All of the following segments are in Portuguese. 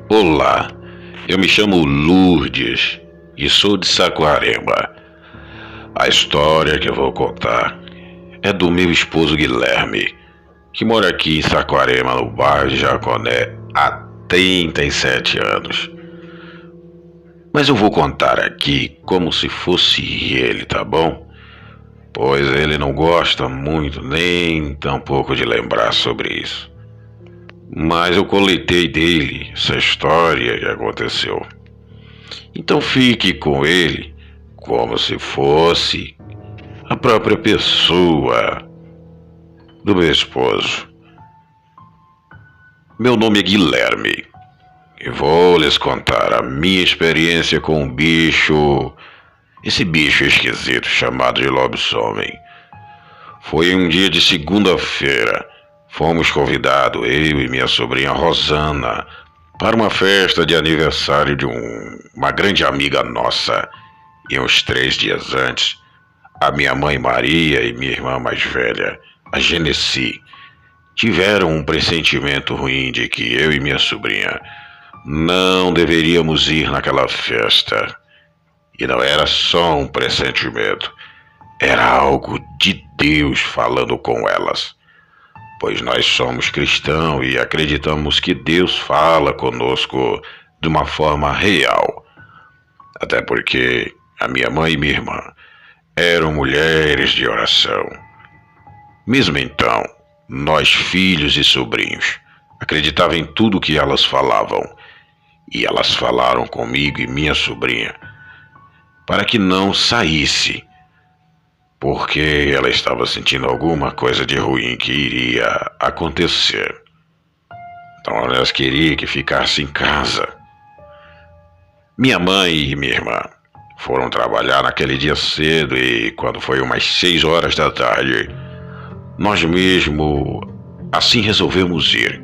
Olá, eu me chamo Lourdes e sou de Saquarema. A história que eu vou contar é do meu esposo Guilherme, que mora aqui em Saquarema, no bairro de Jaconé, há 37 anos. Mas eu vou contar aqui como se fosse ele, tá bom? Pois ele não gosta muito, nem tampouco de lembrar sobre isso. Mas eu coletei dele essa história que aconteceu. Então fique com ele como se fosse a própria pessoa do meu esposo. Meu nome é Guilherme e vou lhes contar a minha experiência com um bicho, esse bicho esquisito chamado de lobisomem. Foi um dia de segunda-feira. Fomos convidados, eu e minha sobrinha Rosana, para uma festa de aniversário de uma grande amiga nossa. E uns 3 dias antes, a minha mãe Maria e minha irmã mais velha, a Genesi, tiveram um pressentimento ruim de que eu e minha sobrinha não deveríamos ir naquela festa. E não era só um pressentimento, era algo de Deus falando com elas. Pois nós somos cristãos e acreditamos que Deus fala conosco de uma forma real. Até porque a minha mãe e minha irmã eram mulheres de oração. Mesmo então, nós filhos e sobrinhos acreditávamos em tudo que elas falavam. E elas falaram comigo e minha sobrinha para que não saísse, porque ela estava sentindo alguma coisa de ruim que iria acontecer. Então elas queriam que ficasse em casa. Minha mãe e minha irmã foram trabalhar naquele dia cedo e quando foi umas 6 horas da tarde, nós mesmo assim resolvemos ir.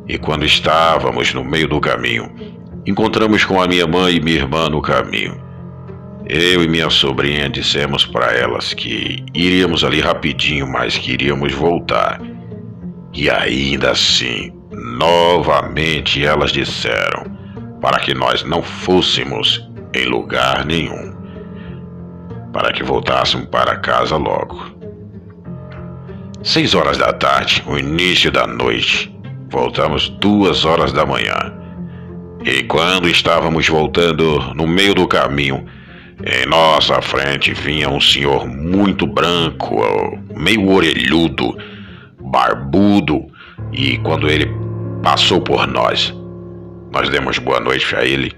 E quando estávamos no meio do caminho, encontramos com a minha mãe e minha irmã no caminho. Eu e minha sobrinha dissemos para elas que iríamos ali rapidinho, mas que iríamos voltar. E ainda assim, novamente elas disseram para que nós não fôssemos em lugar nenhum, para que voltássemos para casa logo. 6 horas da tarde, o início da noite, voltamos 2 horas da manhã. E quando estávamos voltando no meio do caminho, em nossa frente vinha um senhor muito branco, meio orelhudo, barbudo, e quando ele passou por nós demos boa noite a ele,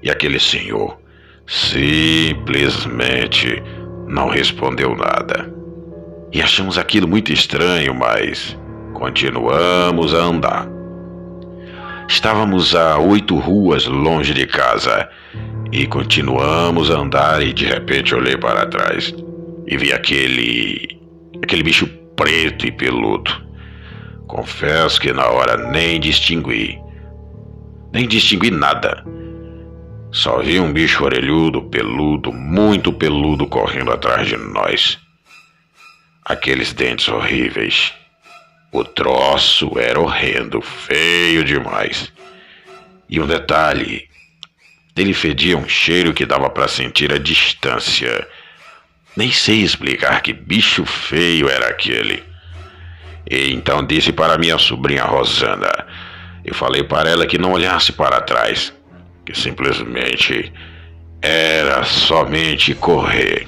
e aquele senhor simplesmente não respondeu nada. E achamos aquilo muito estranho, mas continuamos a andar. Estávamos a 8 ruas longe de casa, e continuamos a andar e de repente olhei para trás e vi aquele bicho preto e peludo. Confesso que na hora nem distingui nada. Só vi um bicho orelhudo, peludo, muito peludo correndo atrás de nós. Aqueles dentes horríveis. O troço era horrendo, feio demais. E um detalhe, ele fedia um cheiro que dava para sentir a distância. Nem sei explicar que bicho feio era aquele. E então disse para minha sobrinha Rosana, eu falei para ela que não olhasse para trás, que simplesmente era somente correr.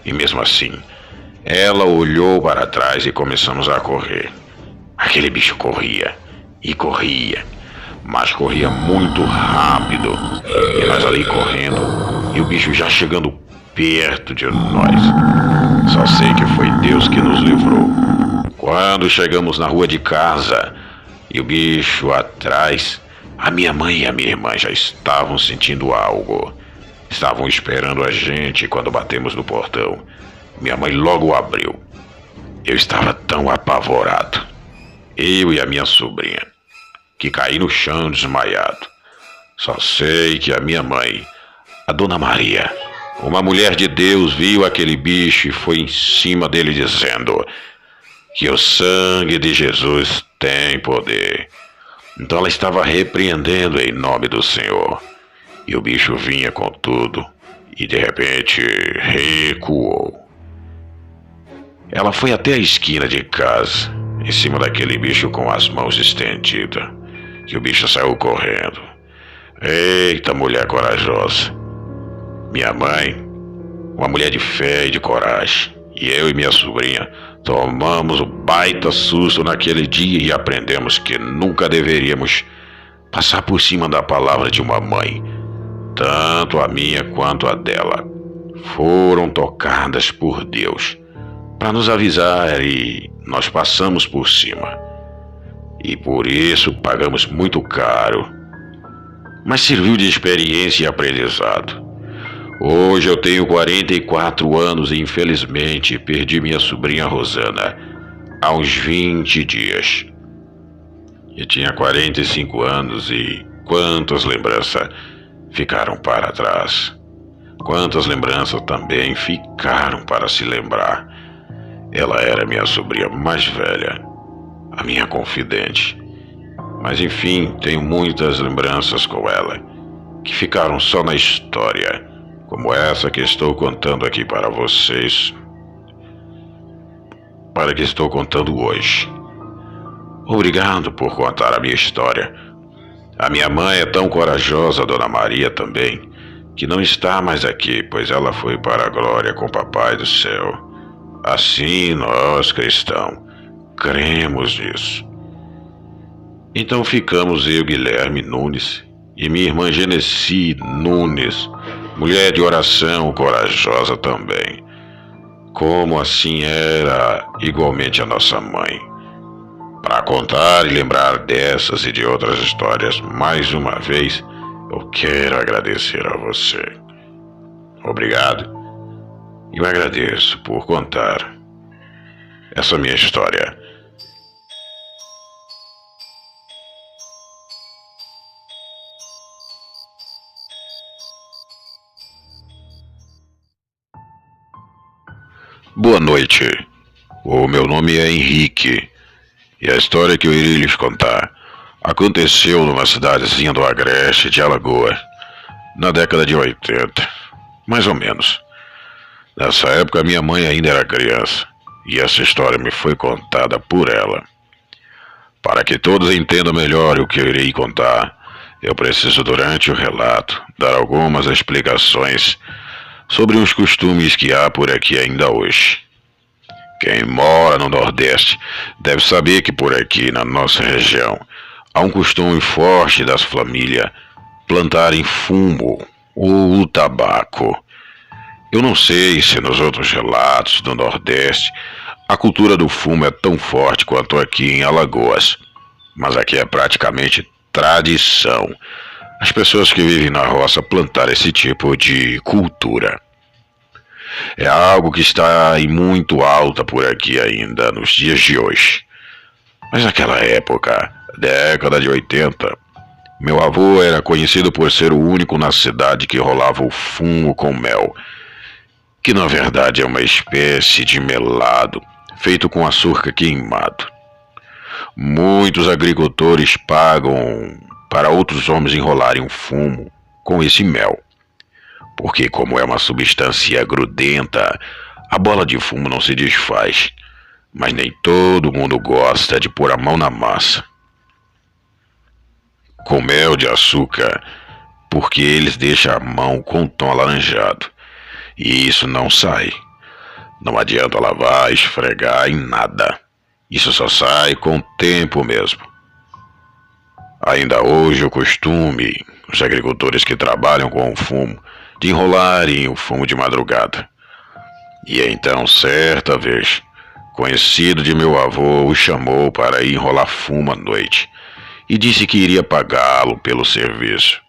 E mesmo assim, ela olhou para trás e começamos a correr. Aquele bicho corria e corria, mas corria muito rápido. E nós ali correndo, e o bicho já chegando perto de nós. Só sei que foi Deus que nos livrou. Quando chegamos na rua de casa e o bicho atrás, a minha mãe e a minha irmã já estavam sentindo algo. Estavam esperando a gente quando batemos no portão. Minha mãe logo abriu. Eu estava tão apavorado, eu e a minha sobrinha, que caí no chão desmaiado. Só sei que a minha mãe, a Dona Maria, uma mulher de Deus, viu aquele bicho e foi em cima dele dizendo que o sangue de Jesus tem poder. Então ela estava repreendendo em nome do Senhor. E o bicho vinha com tudo e de repente recuou. Ela foi até a esquina de casa, em cima daquele bicho com as mãos estendidas, que o bicho saiu correndo. Eita, mulher corajosa! Minha mãe, uma mulher de fé e de coragem, e eu e minha sobrinha tomamos um baita susto naquele dia e aprendemos que nunca deveríamos passar por cima da palavra de uma mãe. Tanto a minha quanto a dela foram tocadas por Deus para nos avisar e nós passamos por cima. E por isso pagamos muito caro, mas serviu de experiência e aprendizado. Hoje eu tenho 44 anos e infelizmente perdi minha sobrinha Rosana há uns 20 dias. Eu tinha 45 anos e quantas lembranças ficaram para trás. Quantas lembranças também ficaram para se lembrar. Ela era minha sobrinha mais velha, a minha confidente. Mas enfim, tenho muitas lembranças com ela, que ficaram só na história, como essa que estou contando aqui para vocês, que estou contando hoje. Obrigado por contar a minha história. A minha mãe é tão corajosa, Dona Maria também, que não está mais aqui, pois ela foi para a glória com o Papai do Céu. Assim nós, cristãos, cremos nisso. Então ficamos eu, Guilherme Nunes, e minha irmã Genesi Nunes, mulher de oração, corajosa também, como assim era igualmente a nossa mãe. Para contar e lembrar dessas e de outras histórias, mais uma vez, eu quero agradecer a você. Obrigado. E eu agradeço por contar essa minha história. Boa noite. O meu nome é Henrique e a história que eu irei lhes contar aconteceu numa cidadezinha do Agreste de Alagoas, na década de 80, mais ou menos. Nessa época minha mãe ainda era criança e essa história me foi contada por ela. Para que todos entendam melhor o que eu irei contar, eu preciso durante o relato dar algumas explicações sobre uns costumes que há por aqui ainda hoje. Quem mora no Nordeste deve saber que por aqui na nossa região há um costume forte das famílias plantarem fumo ou o tabaco. Eu não sei se nos outros relatos do Nordeste a cultura do fumo é tão forte quanto aqui em Alagoas, mas aqui é praticamente tradição as pessoas que vivem na roça plantar esse tipo de cultura. É algo que está em muito alta por aqui ainda nos dias de hoje. Mas naquela época, década de 80, meu avô era conhecido por ser o único na cidade que rolava o fumo com mel, que na verdade é uma espécie de melado feito com açúcar queimado. Muitos agricultores pagam para outros homens enrolarem o fumo com esse mel, porque como é uma substância grudenta, a bola de fumo não se desfaz, mas nem todo mundo gosta de pôr a mão na massa. Com mel de açúcar, porque eles deixam a mão com um tom alaranjado, e isso não sai. Não adianta lavar, esfregar em nada. Isso só sai com o tempo mesmo. Ainda hoje o costume, os agricultores que trabalham com o fumo, de enrolarem o fumo de madrugada. E então, certa vez, conhecido de meu avô o chamou para ir enrolar fumo à noite e disse que iria pagá-lo pelo serviço.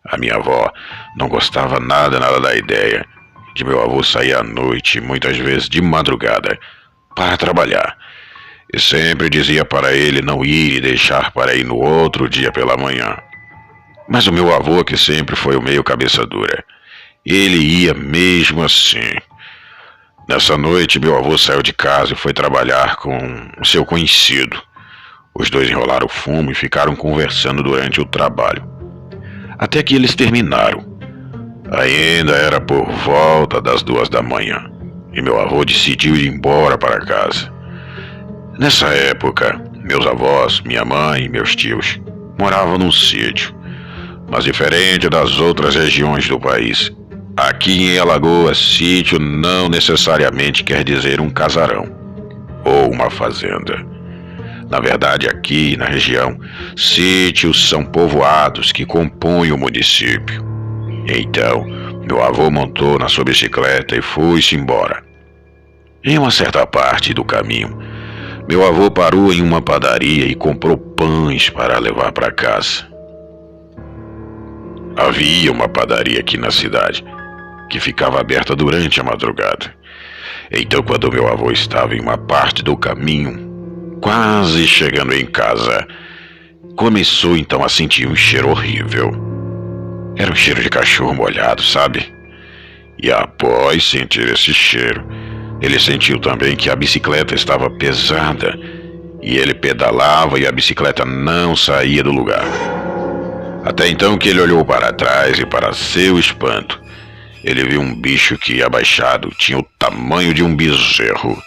A minha avó não gostava nada da ideia de meu avô sair à noite, muitas vezes de madrugada, para trabalhar, e sempre dizia para ele não ir e deixar para ir no outro dia pela manhã. Mas o meu avô, que sempre foi o meio cabeça dura, ele ia mesmo assim. Nessa noite, meu avô saiu de casa e foi trabalhar com o seu conhecido. Os dois enrolaram o fumo e ficaram conversando durante o trabalho, até que eles terminaram. Ainda era por volta das 2 da manhã, e meu avô decidiu ir embora para casa. Nessa época, meus avós, minha mãe e meus tios moravam num sítio, mas diferente das outras regiões do país, aqui em Alagoas, sítio não necessariamente quer dizer um casarão ou uma fazenda. Na verdade, aqui na região, sítios são povoados que compõem o município. Então, meu avô montou na sua bicicleta e foi-se embora. Em uma certa parte do caminho, meu avô parou em uma padaria e comprou pães para levar para casa. Havia uma padaria aqui na cidade que ficava aberta durante a madrugada. Então, quando meu avô estava em uma parte do caminho, quase chegando em casa, começou então a sentir um cheiro horrível. Era um cheiro de cachorro molhado, sabe? E após sentir esse cheiro, ele sentiu também que a bicicleta estava pesada e ele pedalava e a bicicleta não saía do lugar. Até então que ele olhou para trás e, para seu espanto, ele viu um bicho que, abaixado, tinha o tamanho de um bezerro.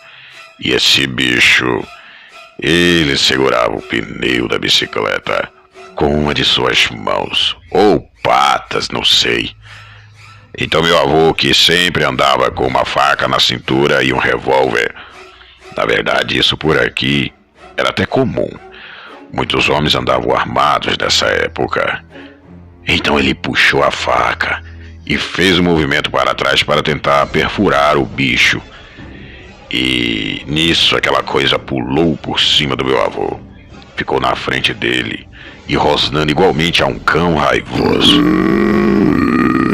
E esse bicho, ele segurava o pneu da bicicleta com uma de suas mãos, ou patas, não sei. Então meu avô, que sempre andava com uma faca na cintura e um revólver, na verdade isso por aqui era até comum. Muitos homens andavam armados nessa época. Então ele puxou a faca e fez um movimento para trás para tentar perfurar o bicho. E nisso aquela coisa pulou por cima do meu avô. Ficou na frente dele e rosnando igualmente a um cão raivoso.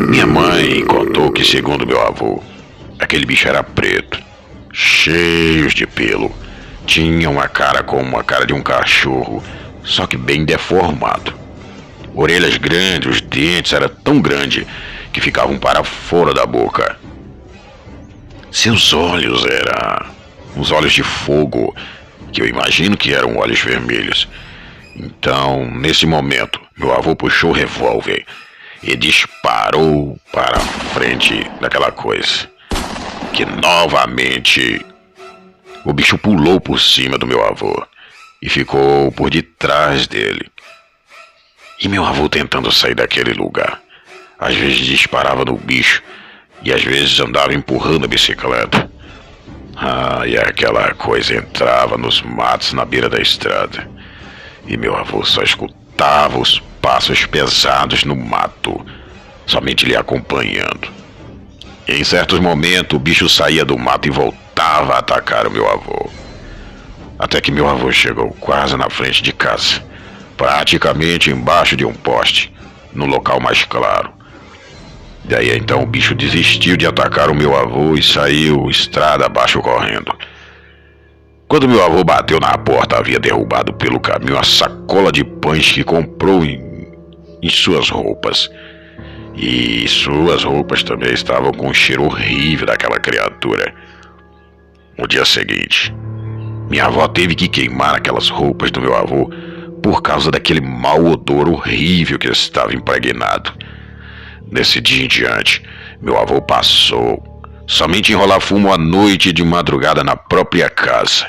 Minha mãe contou que, segundo meu avô, aquele bicho era preto, cheio de pelo. Tinha uma cara como a cara de um cachorro, só que bem deformado. Orelhas grandes, os dentes eram tão grandes que ficavam para fora da boca. Seus olhos eram uns olhos de fogo, que eu imagino que eram olhos vermelhos. Então, nesse momento, meu avô puxou o revólver e disparou para a frente daquela coisa, que novamente o bicho pulou por cima do meu avô e ficou por detrás dele. E meu avô, tentando sair daquele lugar, às vezes disparava no bicho e às vezes andava empurrando a bicicleta. E aquela coisa entrava nos matos na beira da estrada. E meu avô só escutava os passos pesados no mato, somente lhe acompanhando. E em certos momentos o bicho saía do mato e voltava a atacar o meu avô. Até que meu avô chegou quase na frente de casa, praticamente embaixo de um poste, no local mais claro. Daí então o bicho desistiu de atacar o meu avô e saiu estrada abaixo correndo. Quando meu avô bateu na porta, havia derrubado pelo caminho a sacola de pães que comprou em suas roupas. E suas roupas também estavam com um cheiro horrível daquela criatura. No dia seguinte, minha avó teve que queimar aquelas roupas do meu avô por causa daquele mau odor horrível que estava impregnado. Nesse dia em diante, meu avô passou somente a enrolar fumo à noite e de madrugada na própria casa,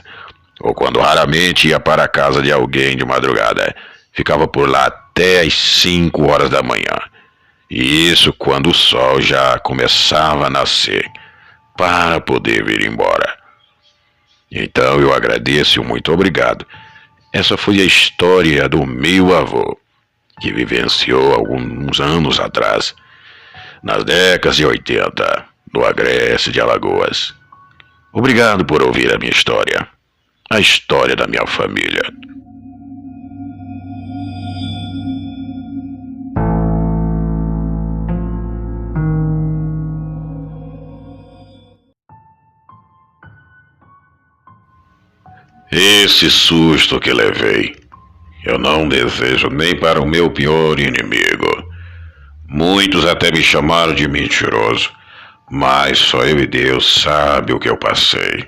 ou quando raramente ia para a casa de alguém de madrugada, ficava por lá até às 5 horas da manhã. E isso quando o sol já começava a nascer, para poder vir embora. Então eu agradeço e muito obrigado. Essa foi a história do meu avô, que vivenciou alguns anos atrás. nas décadas de 80, no Agreste de Alagoas. Obrigado por ouvir a minha história, a história da minha família. Esse susto que levei, eu não desejo nem para o meu pior inimigo. Muitos até me chamaram de mentiroso, mas só eu e Deus sabe o que eu passei.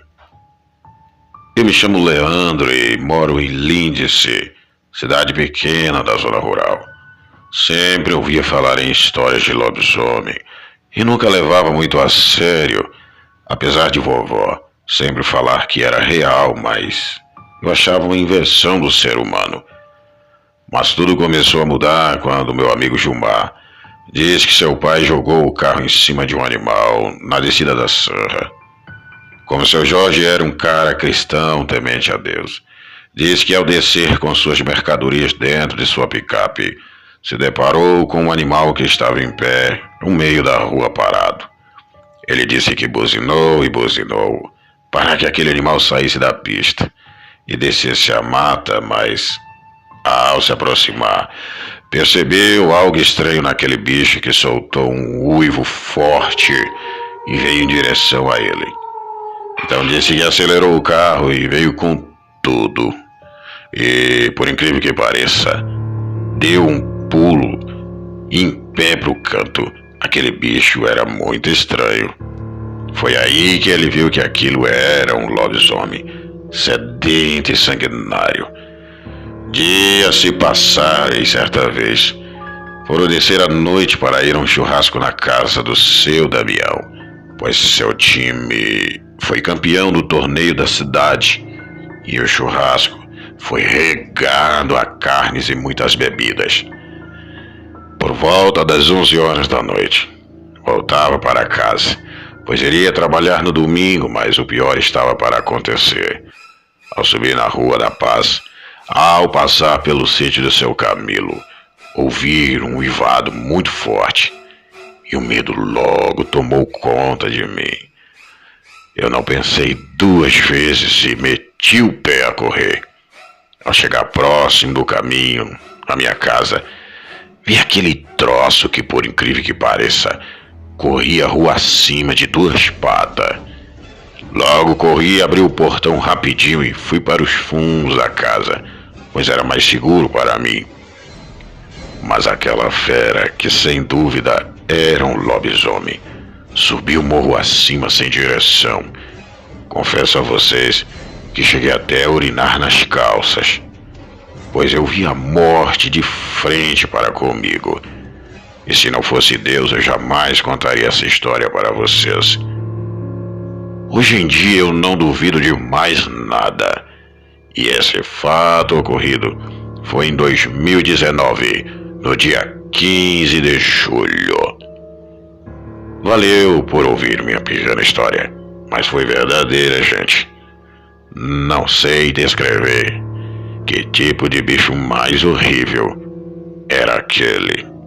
Eu me chamo Leandro e moro em Lindice, cidade pequena da zona rural. Sempre ouvia falar em histórias de lobisomem e nunca levava muito a sério, apesar de vovó sempre falar que era real, mas eu achava uma invenção do ser humano. Mas tudo começou a mudar quando meu amigo Gilmar disse que seu pai jogou o carro em cima de um animal na descida da serra. Como seu Jorge era um cara cristão temente a Deus, disse que ao descer com suas mercadorias dentro de sua picape, se deparou com um animal que estava em pé no meio da rua parado. Ele disse que buzinou e buzinou para que aquele animal saísse da pista e descesse a mata, mas ao se aproximar, percebeu algo estranho naquele bicho que soltou um uivo forte e veio em direção a ele. Então disse que acelerou o carro e veio com tudo. E, por incrível que pareça, deu um pulo em pé pro canto. Aquele bicho era muito estranho. Foi aí que ele viu que aquilo era um lobisomem, sedento e sanguinário. Dias se passaram e certa vez foram descer à noite para ir a um churrasco na casa do seu Damião, pois seu time foi campeão do torneio da cidade e o churrasco foi regado a carnes e muitas bebidas. Por volta das 11 horas da noite, voltava para casa, pois iria trabalhar no domingo, mas o pior estava para acontecer. Ao subir na Rua da Paz, ao passar pelo sítio do seu Camilo, ouvi um uivado muito forte e o medo logo tomou conta de mim. Eu não pensei duas vezes e meti o pé a correr. Ao chegar próximo do caminho, na minha casa, vi aquele troço que, por incrível que pareça, corria a rua acima de duas patas. Logo corri, abri o portão rapidinho e fui para os fundos da casa, pois era mais seguro para mim. Mas aquela fera, que sem dúvida era um lobisomem, subiu o morro acima sem direção. Confesso a vocês que cheguei até a urinar nas calças, pois eu vi a morte de frente para comigo. E se não fosse Deus, eu jamais contaria essa história para vocês. Hoje em dia eu não duvido de mais nada. E esse fato ocorrido foi em 2019, no dia 15 de julho. Valeu por ouvir minha pequena história, mas foi verdadeira, gente. Não sei descrever que tipo de bicho mais horrível era aquele.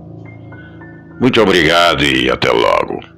Muito obrigado e até logo.